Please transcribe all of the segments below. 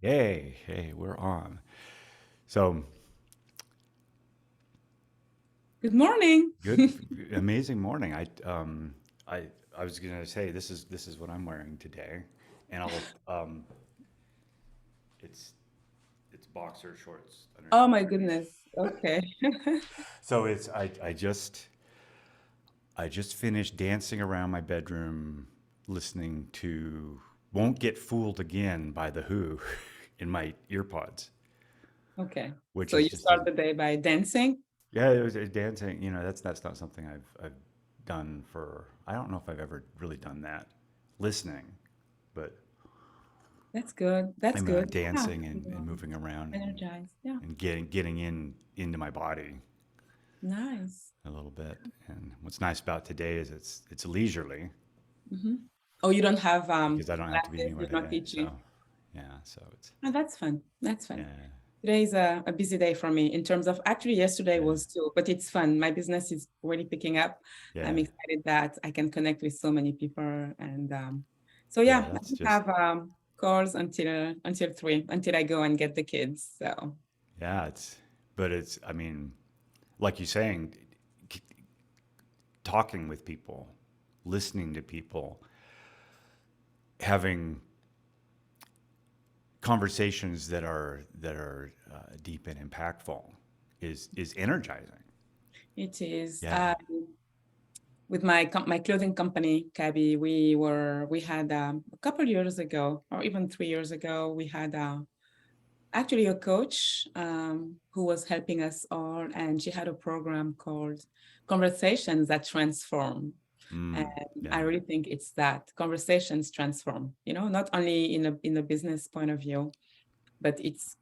Yay, hey, we're on. So Good morning. good, amazing morning. I, I was gonna say this is what I'm wearing today, and it's it's boxer shorts Oh underneath. my goodness. Okay. So I just finished dancing around my bedroom, listening to "Won't Get Fooled Again" by The Who in my earpods, Okay. which So is you just start a the day by dancing? yeah, it was dancing. That's not something I've done for. I don't know if I've ever really done that, listening, but That's good. That's I'm good. Yeah. dancing and You moving around energized. Yeah. and getting into my body Nice. a little bit. And what's nice about today is it's leisurely Hmm. Oh, you don't have because I don't have to be classes? anywhere You're not today. So teaching? yeah, so it's Oh, that's fun. That's fun. yeah, Today is a busy day for me in terms of actually yesterday yeah, was too, but it's fun. My business is really picking up. I'm yeah, excited that I can connect with so many people. And so yeah. yeah, I That's don't just have calls until 3, until I go and get the kids. So yeah. But it's I mean, like you're saying, talking with people, listening to people, having conversations that are deep and impactful is energizing. it is. Yeah. With my clothing company, Cabby, we had a couple years ago, or even 3 years ago, we had actually a coach who was helping us all, and she had a program called Conversations That Transform. And I Yeah. really think it's that conversations transform. Not only in a business point of view, but it's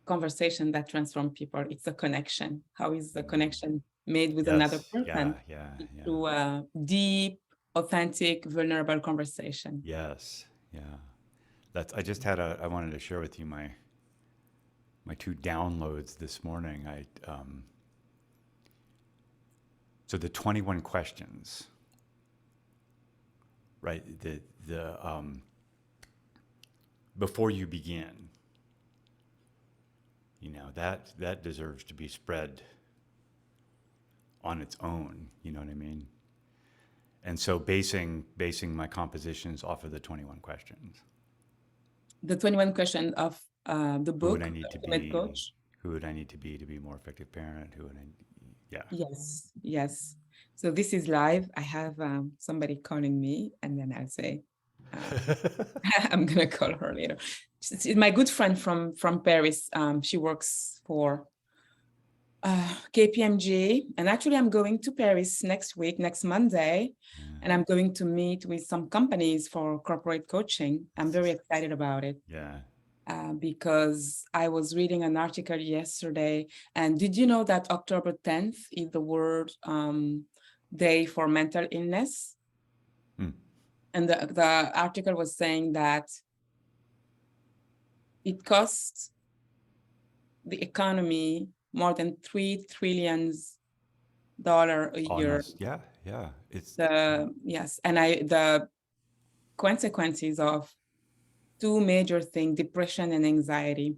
conversation that transform people. It's a connection. How is the connection made with another Yes. Yeah. person? Yeah. It's Yeah. through a deep, authentic, vulnerable conversation. Yes. Yeah. That's. I just had a. I wanted to share with you my two downloads this morning. So the 21 questions, right? The before you begin, that deserves to be spread on its own. You know what I mean? And so basing my compositions off of the 21 questions. The 21 question of the Who would I book, need The to Ultimate be? Coach. Who would I need to be a more effective parent? Who would I? Yeah. Yes, yes. So this is live. I have somebody calling me, and then I'll say, uh, I'm gonna call her later. She's my good friend from Paris. She works for KPMG, and actually, I'm going to Paris next week, next Monday, and I'm going to meet with some companies for corporate coaching. I'm very excited about it Yeah. because I was reading an article yesterday. And did you know that October 10th is the World Day for Mental Illness? Hmm. And the article was saying that it costs the economy more than $3 trillion a year. Almost. Yeah. Yeah. It's Yes, and the consequences of two major things, depression and anxiety.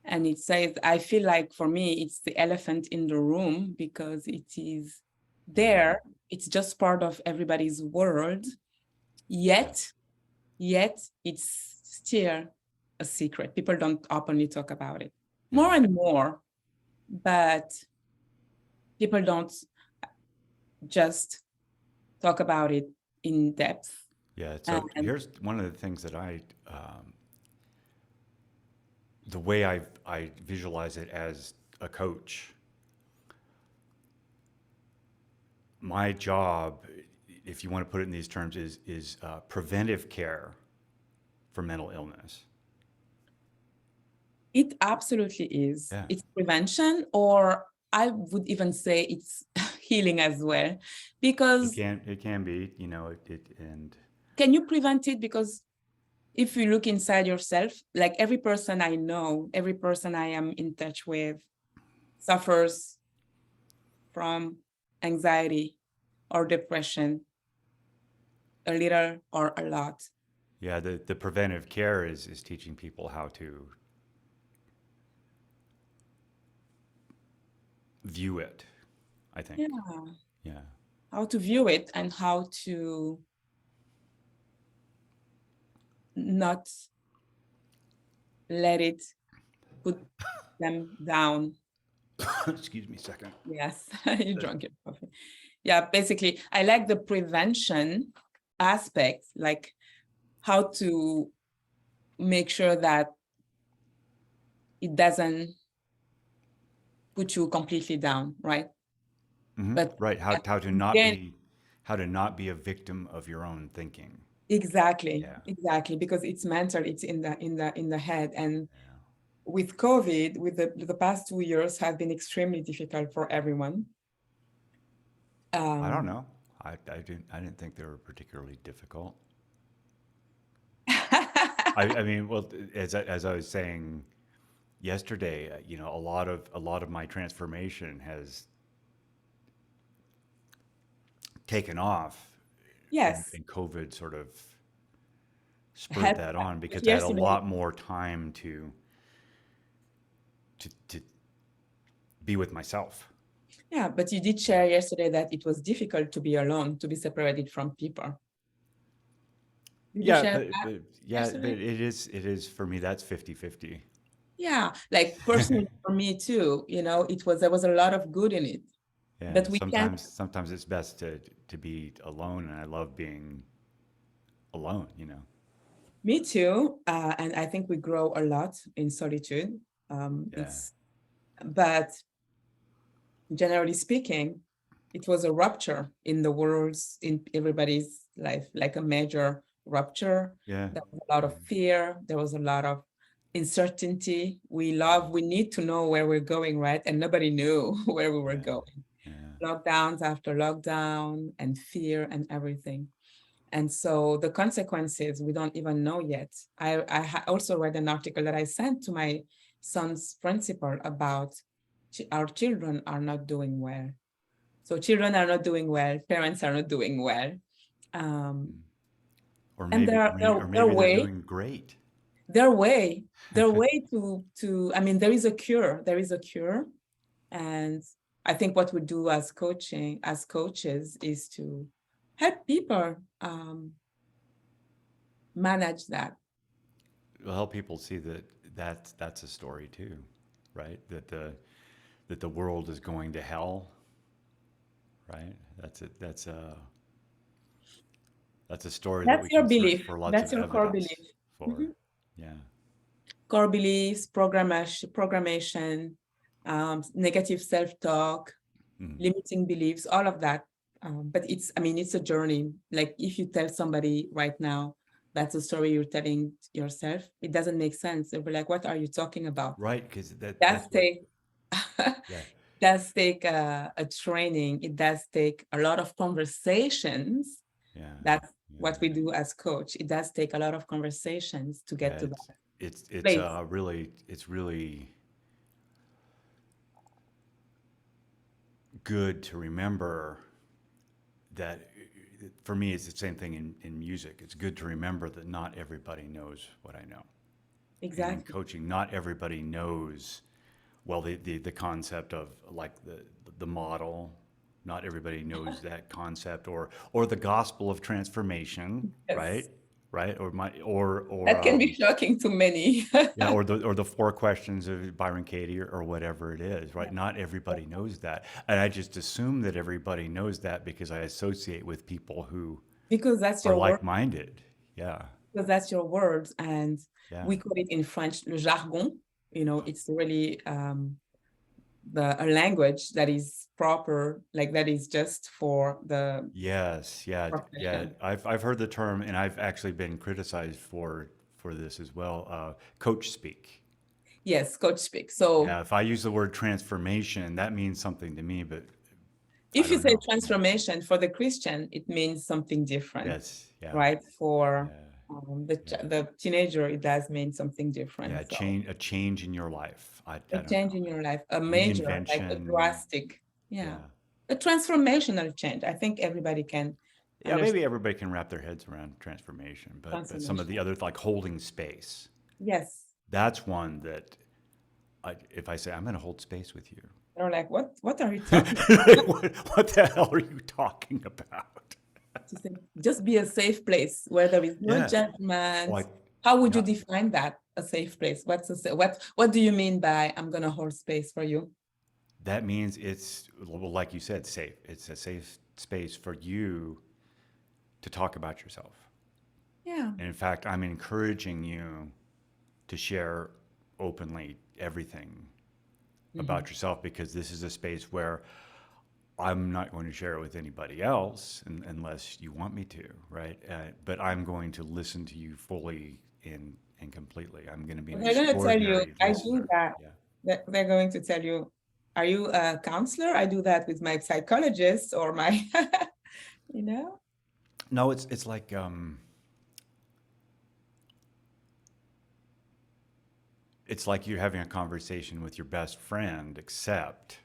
And it says, I feel like for me, it's the elephant in the room because it is there. It's just part of everybody's world. yeah. Yet, yet it's still a secret. People don't openly talk about it Yeah. more and more, but people don't just talk about it in depth. Yeah. So And here's one of the things that the way I visualize it as a coach. My job, if you want to put it in these terms, is preventive care for mental illness. it absolutely is. Yeah. It's prevention, or I would even say it's healing as well. Because It can be, and can you prevent it? Because if you look inside yourself, like every person I know, every person I am in touch with suffers from anxiety or depression, a little or a lot. Yeah, the preventive care is teaching people how to view it, I think. Yeah, Yeah. how to view it and how to not let it put them down. Excuse me a second. Yes, you drunk your coffee. Yeah, basically, I like the prevention aspect, like how to make sure that it doesn't put you completely down, right? But Right. How that how to not again, be how to not be a victim of your own thinking. exactly, Yeah. exactly, because it's mental, it's in the head. And Yeah. with COVID, with the past 2 years have been extremely difficult for everyone. I don't Um, know. I didn't think they were particularly difficult. I mean, well, as I was saying yesterday, a lot of my transformation has taken off, and, yes, and COVID sort of spurred help. that on because I had a Yesterday, lot more time to be with myself. yeah, but you did Yeah. share yesterday that it was difficult to be alone, to be separated from people. Did you Yeah, share but that but yeah, but yesterday? it is for me. That's 50-50. Yeah, like personally for me too, there was a lot of good in it, Yeah, but we can't. sometimes it's best to be alone, and I love being alone. Me too, and I think we grow a lot in solitude. Yeah. But generally speaking, it was a rupture in the world's, in everybody's life, like a major rupture. Yeah. There was a lot of fear. There was a lot of uncertainty. We need to know where we're going, right? And nobody knew where we were Yeah. going. Yeah. Lockdowns after lockdown and fear and everything. And so the consequences we don't even know yet. I also read an article that I sent to my son's principal about our children are not doing well. So children are not doing well, parents are not doing well. Um, Or and maybe, their, or maybe, their, or their maybe they're way, doing great. their way, their way I mean, there is a cure. And I think what we do as coaches is to help people manage that. It'll help people see that's a story too, right? That the world is going to hell, right? That's a story that That's we your can search belief. for lots That's of your core belief. evidence for. Mhm. Yeah. Core beliefs, programmation, negative self-talk, Mm. limiting beliefs, all of that. But I mean, it's a journey. Like if you tell somebody right now, that's a story you're telling yourself, it doesn't make sense. They'll be like, what are you talking about? Right, because that's That's what. take, Yeah. does take a training. It does take a lot of conversations. Yeah. That's what we Yeah. do as coach. It does take a lot of conversations to Yeah. get to It's that it's it's place. uh really it's really good to remember that. For me, it's the same thing in music. It's good to remember that not everybody knows what I know. And in Exactly. coaching, not everybody knows, well, the concept of like the model. Not everybody knows that concept, or the gospel of transformation, right? Yes. Right? Or my or That can be shocking to many. yeah, or the four questions of Byron Katie, or whatever it is, right? Not everybody knows that, and I just assume that everybody knows that because I associate with people who Because that's are your word, like-minded. Yeah. because that's your words. And Yeah. we call it in French, le jargon. It's really a language that is proper, like that is just for the Yes, yeah, yeah. profession. I've heard the term, and I've actually been criticized for this as well. Coach speak. Yes, coach speak. So Yeah, if I use the word transformation, that means something to me, but I if you don't say know. transformation for the Christian, it means something different, Yes, yeah, right? For yeah, yeah, the teenager, it does mean something yeah. different. A So change, a change in your life. I a don't change know. in your life, a major, like a Reinvention. drastic, yeah, Yeah, a transformational change. I think everybody can Yeah, maybe everybody can wrap their heads around transformation, but some of Transformation. the other, like holding space, Yes. that's one that if I say, I'm going to hold space with you, They're like, what are you talking what the hell are you talking about? to say? Just be a safe place where there is no Yeah. judgment. Like, How would you yeah, define that, a safe place? What do you mean by I'm gonna hold space for you? that means it's, well, like you said, safe. It's a safe space for you to talk about yourself. Yeah. And in fact, I'm encouraging you to share openly everything Hmm. about yourself, because this is a space where I'm not going to share it with anybody else unless you want me to, right? But I'm going to listen to you fully and completely. I'm going to be an They're gonna tell you, extraordinary I do listener. that. Yeah. They're going to tell you, are you a counselor? I do that with my psychologist or my, you know? No, it's like it's like you're having a conversation with your best friend, except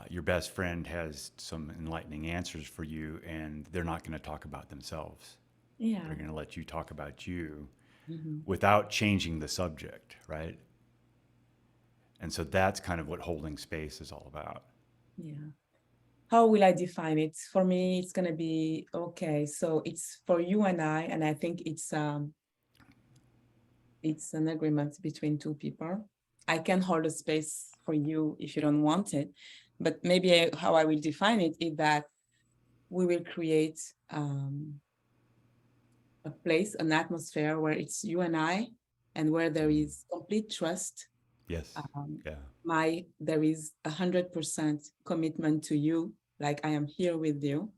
your best friend has some enlightening answers for you, and they're not going to talk about themselves. They're Yeah. going to let you talk about you Hmm. without changing the subject, right? And so that's kind of what holding space is all about. Yeah. How will I define it? For me, it's gonna be okay. So it's for you and I think it's an agreement between two people. I can hold a space for you if you don't want it, but maybe how I will define it is that we will create a place, an atmosphere where it's you and I, and where there is complete trust. Yes. Um, Yeah. there is 100% commitment to you, like I am here with you,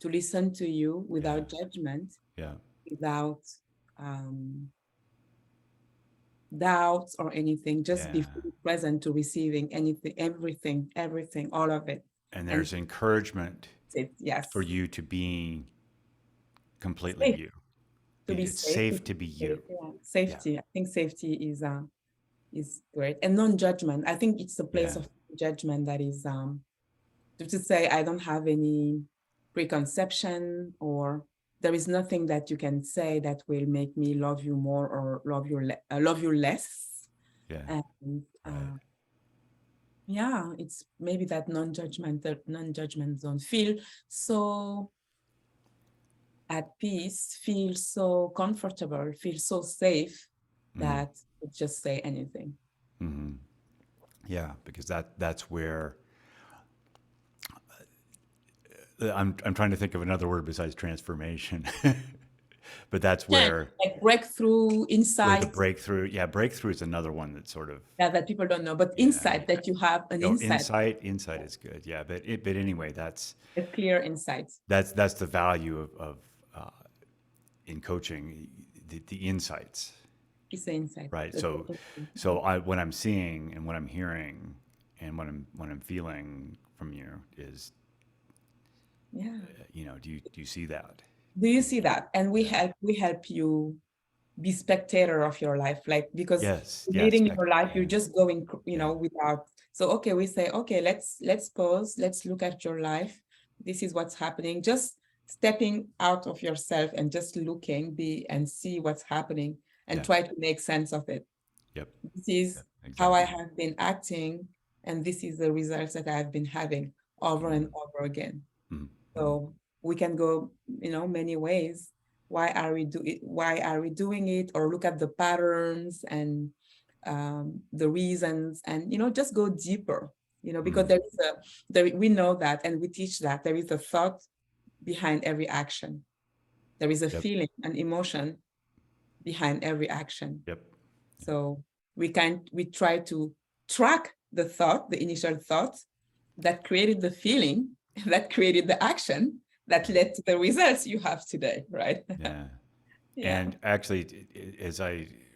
to listen to you Yeah. without judgment, Yeah. without um, doubts or anything, just be Yeah. fully present to receiving anything, everything, all of it. And And there's encouragement it, for yes, you to be completely safe, you. to be It's safe, safe to be you. yeah. Yeah. Safety. I think safety is great. And non-judgment. I think it's a place Yeah. of judgment that is to say I don't have any preconception, or there is nothing that you can say that will make me love you more or love you less. Yeah. And Right. yeah, it's maybe that non-judgment zone. Feel so at peace, feel so comfortable, feel so safe Mm. that you just say anything. Hmm. Yeah, because that's where I'm trying to think of another word besides transformation. But that's Yeah, like breakthrough where the insight. breakthrough, yeah, breakthrough is another one that sort of, Yeah, that people don't know, but yeah. insight, that you have an Oh, insight, insight is good. Yeah, but anyway, a clear insight. that's the value of uh, in coaching, the insights, It's an insight. right? The So Mhm. what I'm seeing and what I'm hearing and what I'm feeling from you is, Yeah. do you see that? Do you see that? And Yeah. we help you be spectator of your life, like because Yes. Yes. leading your life, you're Yeah. just going, Yeah. without. So okay, we say, okay, let's pause, let's look at your life. This is what's happening. Just stepping out of yourself and just looking, be and see what's happening and Yeah. try to make sense of it. Yep. This is Yep. how I Exactly. have been acting, and this is the results that I have been having over Mm-hmm. and over again. Mm-hmm. So we can go, many ways. Why are we doing it? Or look at the patterns and the reasons, and just go deeper. Because Mm-hmm. we know that, and we teach that there is a thought behind every action. There is a Yep. feeling, an emotion behind every action. Yep. Yep. So we try to track the thought, the initial thought that created the feeling, that created the action that Right. led to the results you have today, right? Yeah. Yeah. And actually, as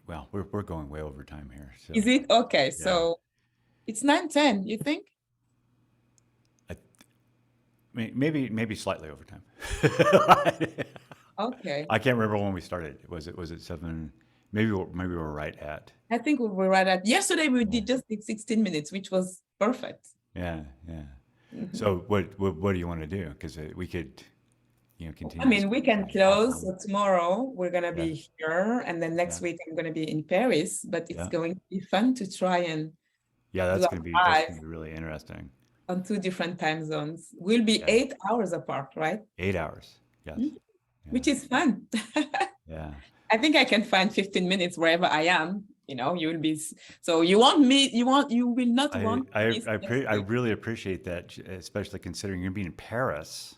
well, we're going way over time here. Is So it okay? yeah, So it's 9:10, you think? I, maybe slightly over time. Okay. I can't remember when we started. Was it 7? Maybe we're right at. I think we were right at yesterday we Yeah. did 16 minutes, which was perfect. Yeah. Yeah. Mhm. So what do you want to do? Because we could. I continue this mean, we can conversation close. offline. So tomorrow we're gonna Yeah, be here, and then yeah, next week I'm gonna be in Paris. But it's yeah, going to be fun to try and yeah. do a That's live gonna be really interesting. on two different time zones. We'll be Yeah, 8 hours apart, right? 8 hours. Yes. Mhm. Yeah, Which is fun. yeah. I think I can find 15 minutes wherever I am. You will be, so you want me, you will not want to miss next I week. really appreciate that, especially considering you're being in Paris.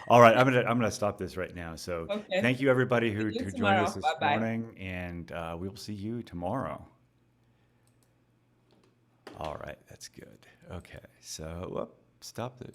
All right, I'm gonna stop this right now. So Okay. thank you everybody See you who joined us tomorrow. this Bye-bye. morning, and we will see you tomorrow. All right, that's good. Okay, so whoop, stop the